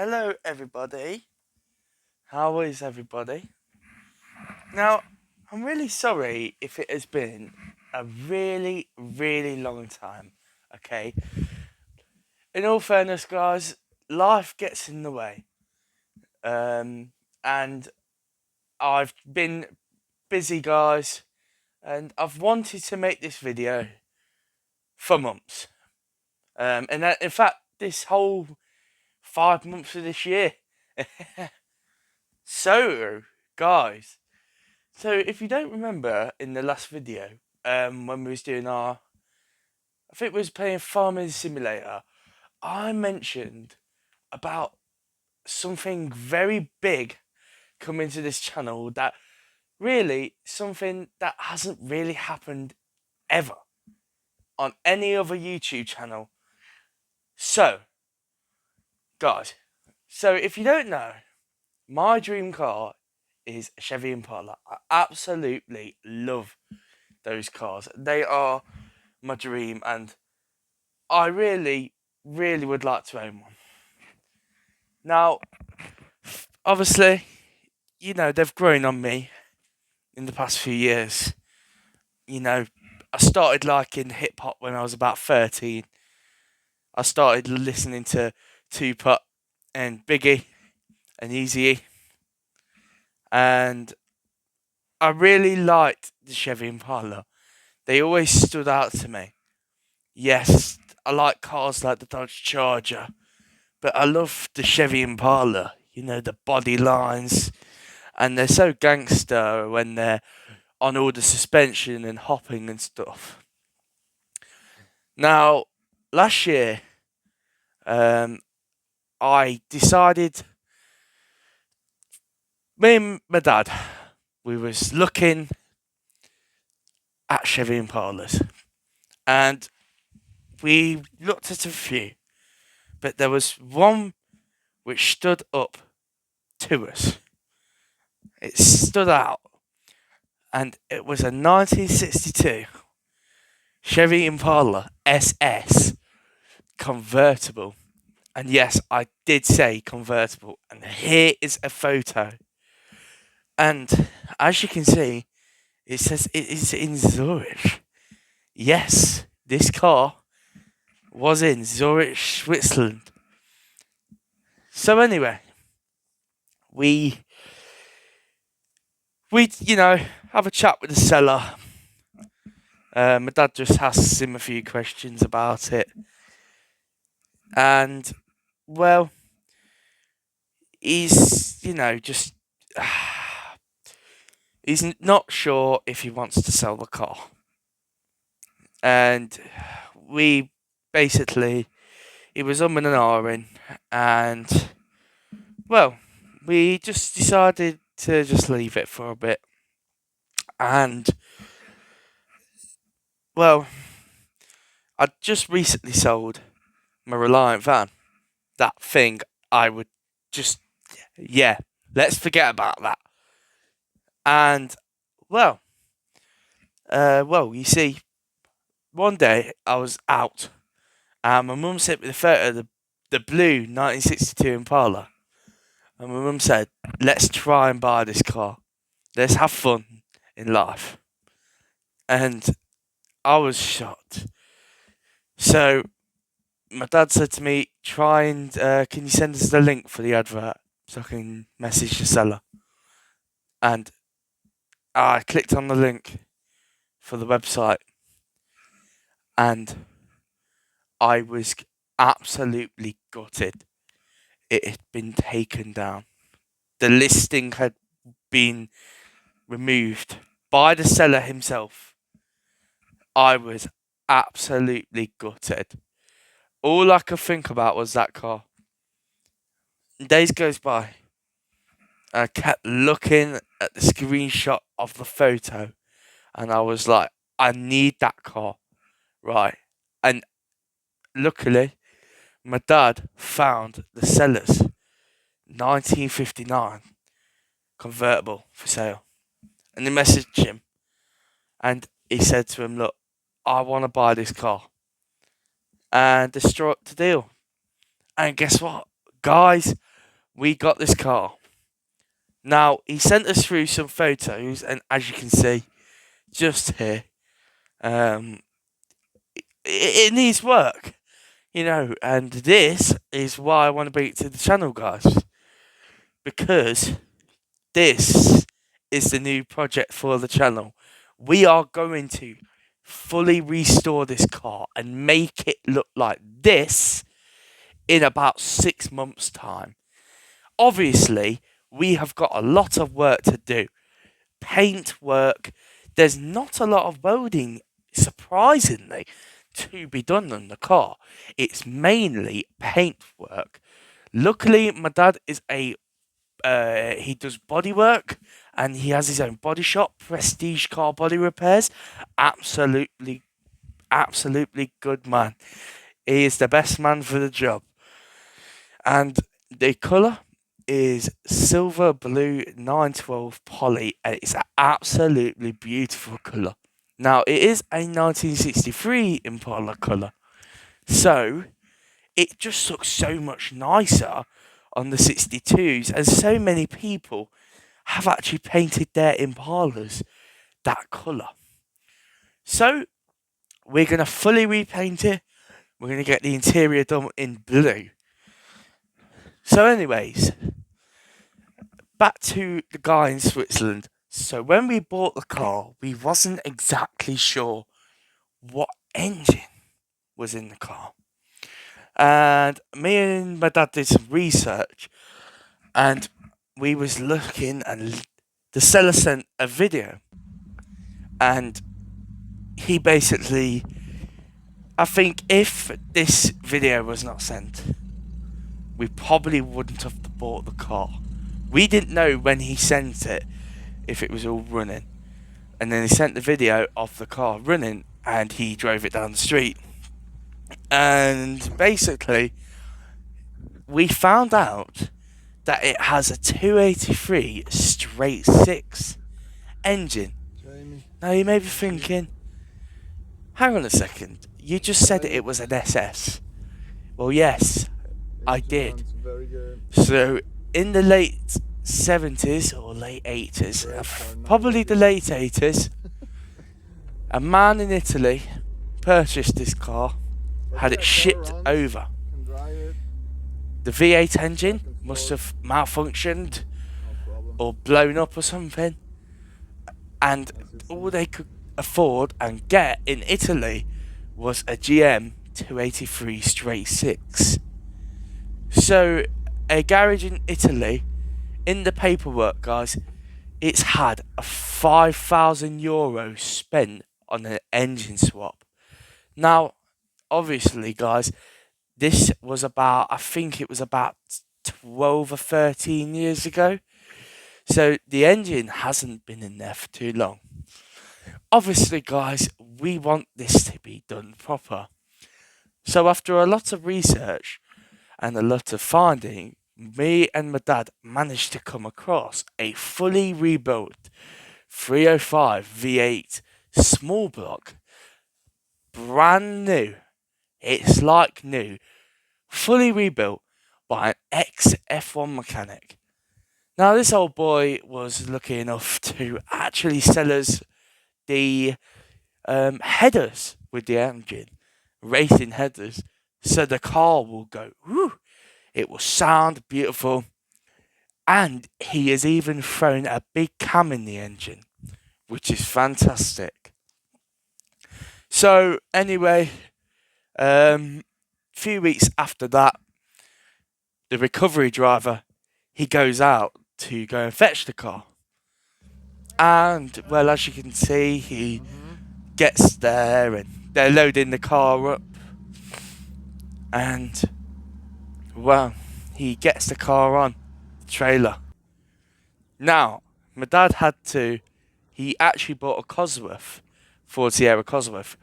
Hello, everybody. How is everybody? Now, I'm really sorry if it has been a really, really long time. Okay. In all fairness, guys, life gets in the way. And I've been busy, guys, and I've wanted to make this video for months. In fact, this whole 5 months of this year. So, guys, so if you don't remember in the last video, when we was doing I think we was playing Farming Simulator, I mentioned about something very big coming to this channel that really something that hasn't really happened ever on any other YouTube channel. So, guys, so if you don't know, my dream car is a Chevy Impala. I absolutely love those cars. They are my dream, and I really, really would like to own one. Now, obviously, they've grown on me in the past few years. You know, I started liking hip hop when I was about 13. I started listening to Tupac and Biggie and Eazy-E, and I really liked the Chevy Impala. They always stood out to me. Yes, I like cars like the Dodge Charger, but I love the Chevy Impala. The body lines, and they're so gangster when they're on all the suspension and hopping and stuff. Now, last year, um, I decided, me and my dad, we was looking at Chevy Impalas, and we looked at a few, but there was one which stood up to us. It stood out, and it was a 1962 Chevy Impala SS convertible. And yes, I did say convertible. And here is a photo. And as you can see, it says it is in Zurich. Yes, this car was in Zurich, Switzerland. So anyway, we have a chat with the seller. My dad just asks him a few questions about it. And, well, he's, just. He's not sure if he wants to sell the car. And we basically, he was and ahhing, and, well, we just decided to just leave it for a bit. And, well, I just recently sold my Reliant van. That thing I would just, yeah, let's forget about that. And, well, you see, one day I was out, and my mum sent me the photo of the blue 1962 Impala. And my mum said, let's try and buy this car. Let's have fun in life. And I was shocked. So my dad said to me, try and, can you send us the link for the advert so I can message the seller? And I clicked on the link for the website, and I was absolutely gutted. It had been taken down. The listing had been removed by the seller himself. I was absolutely gutted. All I could think about was that car. Days goes by. I kept looking at the screenshot of the photo, and I was like, I need that car. Right. And luckily, my dad found the seller's 1959 convertible for sale. And he messaged him, and he said to him, look, I want to buy this car. And they struck the deal. And guess what? Guys, we got this car. Now, he sent us through some photos, and as you can see, just here, um, it needs work, and this is why I want to bring it to the channel, guys, because this is the new project for the channel. We are going to fully restore this car and make it look like this in about 6 months' time. Obviously, we have got a lot of work to do. Paint work. There's not a lot of welding, surprisingly, to be done on the car. It's mainly paint work. Luckily, my dad is he does body work, and he has his own body shop, Prestige Car Body Repairs. Absolutely, absolutely good man. He is the best man for the job. And the colour is silver blue 912 poly, and it's an absolutely beautiful colour. Now, it is a 1963 Impala colour, so it just looks so much nicer on the 62s, and so many people have actually painted their Impalas that colour. So, we're going to fully repaint it. We're going to get the interior done in blue. So, anyways, back to the guy in Switzerland. So, when we bought the car, we wasn't exactly sure what engine was in the car. And me and my dad did some research, and we was looking, and the seller sent a video, and he basically, I think if this video was not sent, we probably wouldn't have bought the car. We didn't know when he sent it if it was all running, and then he sent the video of the car running, and he drove it down the street, and basically we found out that it has a 283 straight 6 engine. Jamie. Now you may be thinking, hang on a second, you just said it was an SS. Well, yes, I did. Very good. So in the late 70s or late 80s, probably the late 80s, a man in Italy purchased this car, had it shipped over. The V8 engine must have malfunctioned or blown up or something, and all they could afford and get in Italy was a GM 283 straight 6. So a garage in Italy, in the paperwork, guys, it's had a €5,000 spent on an engine swap. Now, obviously, guys, this was I think it was about 12 or 13 years ago. So the engine hasn't been in there for too long. Obviously, guys, we want this to be done proper. So after a lot of research and a lot of finding, me and my dad managed to come across a fully rebuilt 305 V8 small block, brand new. It's like new, fully rebuilt by an ex-F1 mechanic. Now, this old boy was lucky enough to actually sell us the headers with the engine, racing headers, so the car will go, whoo, it will sound beautiful, and he has even thrown a big cam in the engine, which is fantastic. So, anyway, few weeks after that, the recovery driver, he goes out to go and fetch the car. And, well, as you can see, he gets there and they're loading the car up. And, well, he gets the car on the trailer. Now, my dad he actually bought a Cosworth, Ford Sierra Cosworth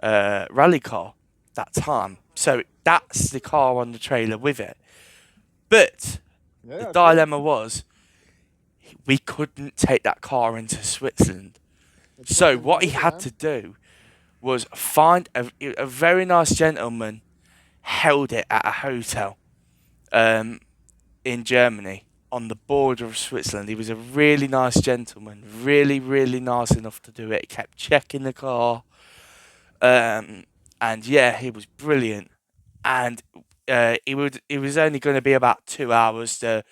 rally car that time. So that's the car on the trailer with it. But the dilemma was, we couldn't take that car into Switzerland. So what he had to do was find a very nice gentleman, held it at a hotel in in Germany on the border of Switzerland. He was a really nice gentleman, really, really nice enough to do it. He kept checking the car, and yeah, he was brilliant. And it was only going to be about 2 hours to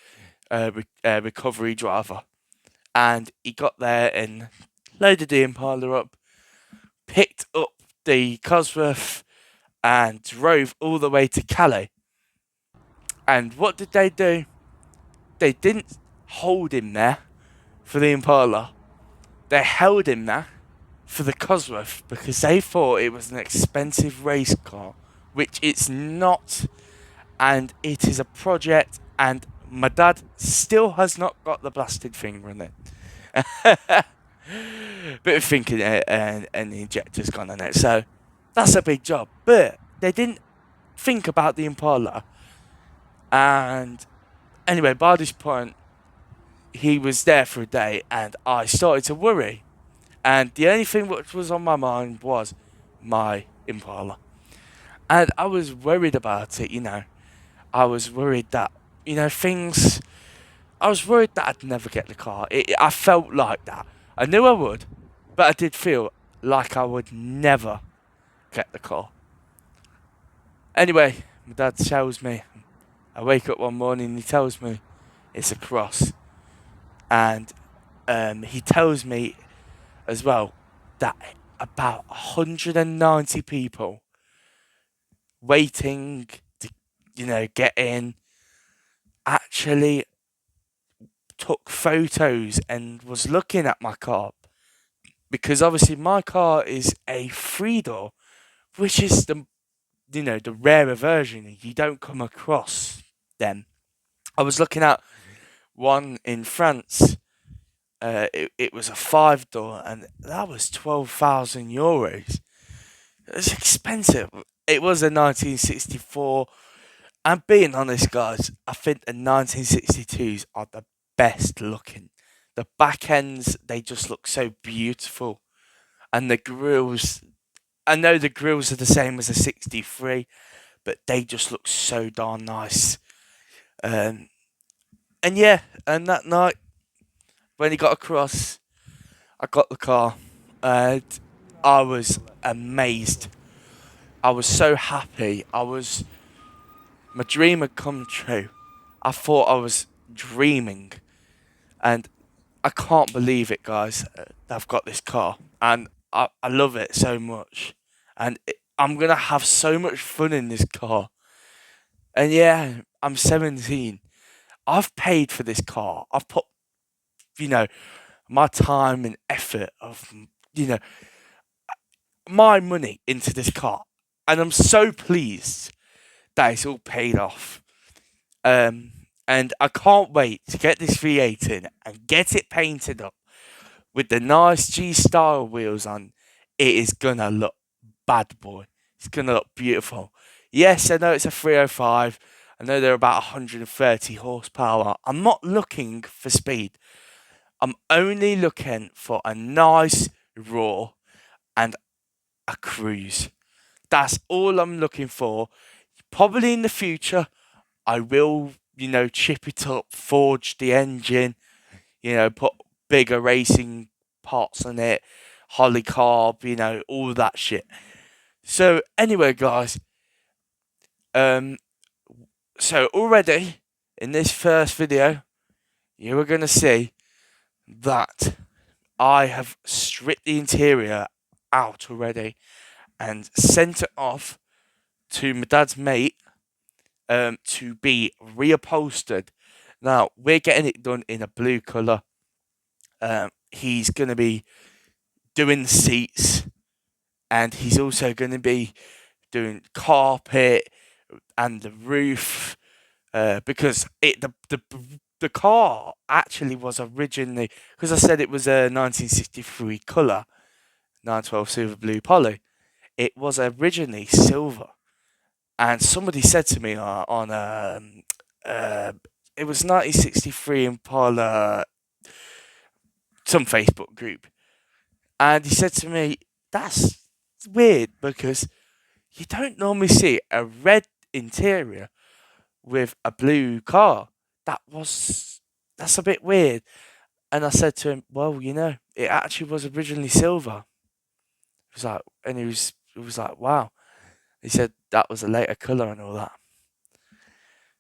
recovery driver, and he got there and loaded the Impala up, picked up the Cosworth, and drove all the way to Calais. And what did they do? They didn't hold him there for the Impala. They held him there for the Cosworth because they thought it was an expensive race car, which it's not, and it is a project, and my dad still has not got the blasted finger on it. Bit of thinking, and the injector's gone on it, so that's a big job. But they didn't think about the Impala, and anyway, by this point, he was there for a day, and I started to worry. And the only thing which was on my mind was my Impala. And I was worried about it, I was worried that, things. I was worried that I'd never get the car. I felt like that. I knew I would, but I did feel like I would never get the car. Anyway, my dad tells me, I wake up one morning and he tells me it's a cross. And he tells me as well that about 190 people waiting to, get in actually took photos and was looking at my car, because obviously my car is a 3-door, which is the rarer version. You don't come across them. I was looking at one in France. It was a 5-door, and that was €12,000. It's expensive. It was a 1964. And being honest, guys, I think the 1962s are the best looking. The back ends, they just look so beautiful. And the grills, I know the grills are the same as a 63, but they just look so darn nice. And yeah, and that night, when he got across, I got the car, and I was amazed. I was so happy. My dream had come true. I thought I was dreaming, and I can't believe it, guys. I've got this car, and I love it so much, and I'm gonna have so much fun in this car. And yeah, I'm 17. I've paid for this car. I've put, you know, my time and effort of, you know, my money into this car, and I'm so pleased that it's all paid off. And I can't wait to get this V8 in and get it painted up with the nice G style wheels on. It is gonna look bad, boy. It's gonna look beautiful. Yes, I know it's a 305. I know they're about 130 horsepower. I'm not looking for speed. I'm only looking for a nice roar and a cruise. That's all I'm looking for. Probably in the future, I will, chip it up, forge the engine, put bigger racing parts on it, polycarb, all that shit. So anyway, guys, so already in this first video, you are gonna see that I have stripped the interior out already and sent it off to my dad's mate to be reupholstered. Now we're getting it done in a blue colour. He's gonna be doing the seats, and he's also gonna be doing carpet and the roof, because the car actually was originally, because I said it was a 1963 colour 912 silver blue poly. It was originally silver, and somebody said to me on it was 1963 Impala, some Facebook group, and he said to me, "That's weird because you don't normally see a red interior with a blue car. that's a bit weird. And I said to him, well, you know, it actually was originally silver. He was like, and he was like, wow. He said that was a later colour and all that.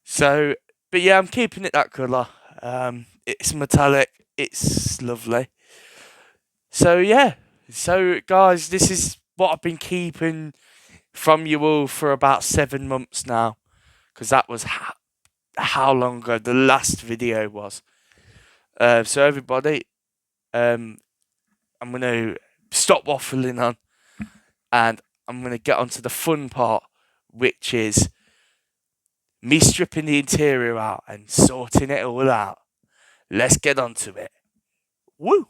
So, but yeah, I'm keeping it that colour. It's metallic. It's lovely. So yeah. So guys, this is what I've been keeping from you all for about 7 months now, because that was how long ago the last video was. So everybody, I'm going to stop waffling on, and I'm going to get on to the fun part, which is me stripping the interior out and sorting it all out. Let's get on to it. Woo!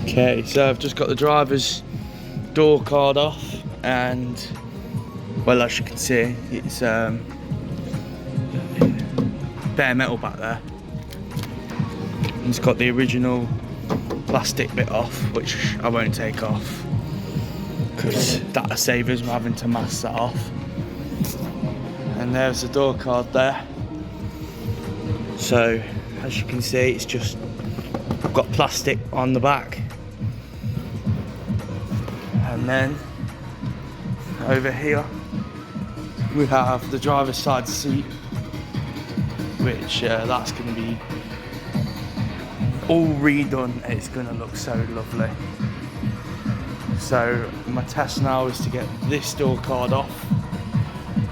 Okay, so I've just got the driver's door card off, and well, as you can see, it's bare metal back there. And it's got the original plastic bit off, which I won't take off because that'll save us having to mask that off. And there's the door card there. So as you can see, it's just got plastic on the back. And then over here we have the driver's side seat, which that's going to be all redone. It's going to look so lovely. So my test now is to get this door card off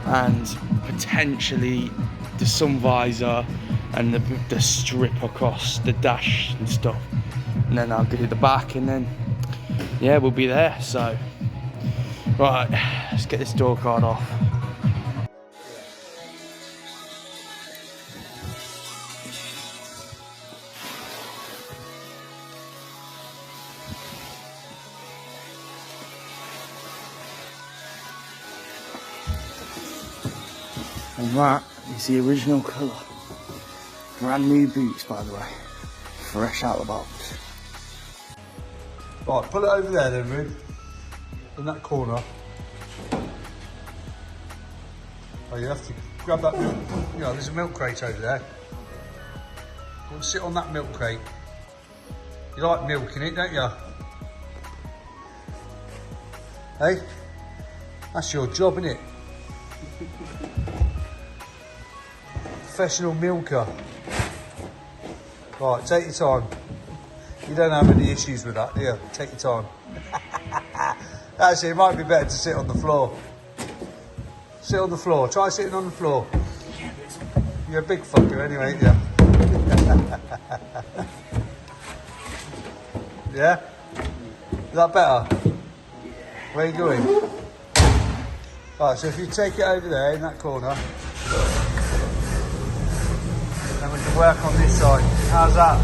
and potentially the sun visor and the strip across the dash and stuff, and then I'll do the back, and then yeah, we'll be there. So right, let's get this door card off. And that is the original colour. Brand new boots, by the way. Fresh out of the box. Right, pull it over there then, Rude. In that corner. Oh, you have to grab that milk. You know, there's a milk crate over there. Go and sit on that milk crate. You like milk in it, don't you? Hey? That's your job, isn't it? Professional milker. Right, take your time. You don't have any issues with that, do you? Take your time. Actually, it might be better to sit on the floor. Sit on the floor. Try sitting on the floor. You're a big fucker anyway, ain't you? Yeah? Is that better? Where are you going? Right, so if you take it over there in that corner, then we can work on this side. How's that?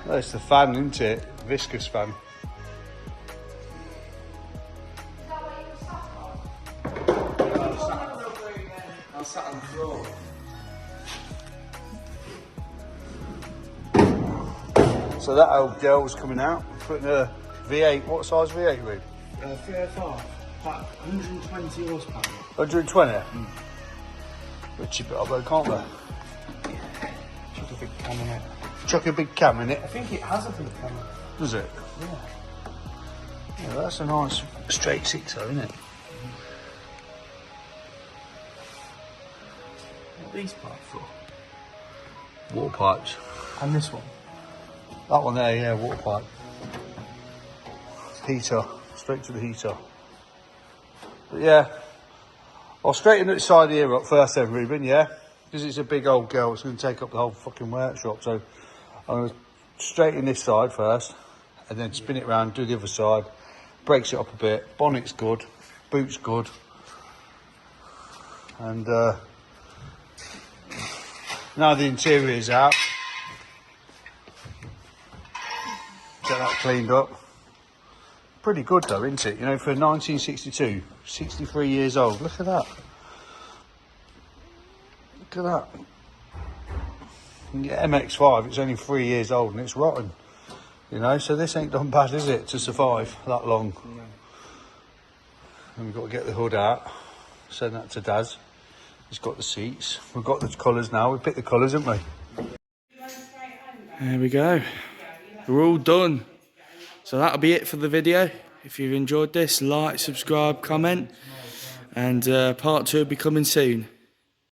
Well, it's the fan, isn't it? Viscous fan. I sat on the floor. So that old girl's coming out, putting a V8, what size V8 with? 305, about 120 horsepower. 120? Mm. We'll chip it up though, can't we? Chuck a big cam in it. Chuck a big cam in it? I think it has a big cam. Does it? Yeah. Yeah, that's a nice straight six though, isn't it? What are these parts for? Water pipes. And this one? That one there, yeah, water pipe. Heater, straight to the heater. But yeah, I'll straighten the side here up first then, Ruben, yeah? Because it's a big old girl, it's going to take up the whole fucking workshop. So I'm going to straighten this side first and then spin it around, do the other side, breaks it up a bit. Bonnet's good, boot's good. And now the interior is out. Get that cleaned up. Pretty good though, isn't it? You know, for 1962, 63 years old. Look at that. Look at that. Yeah, MX-5, it's only 3 years old and it's rotten. You know, so this ain't done bad, is it, to survive that long? No. And we've got to get the hood out. Send that to Daz. He's got the seats. We've got the colours now. We picked the colours, haven't we? There we go. We're all done. So that'll be it for the video. If you've enjoyed this, like, subscribe, comment, and part 2 will be coming soon.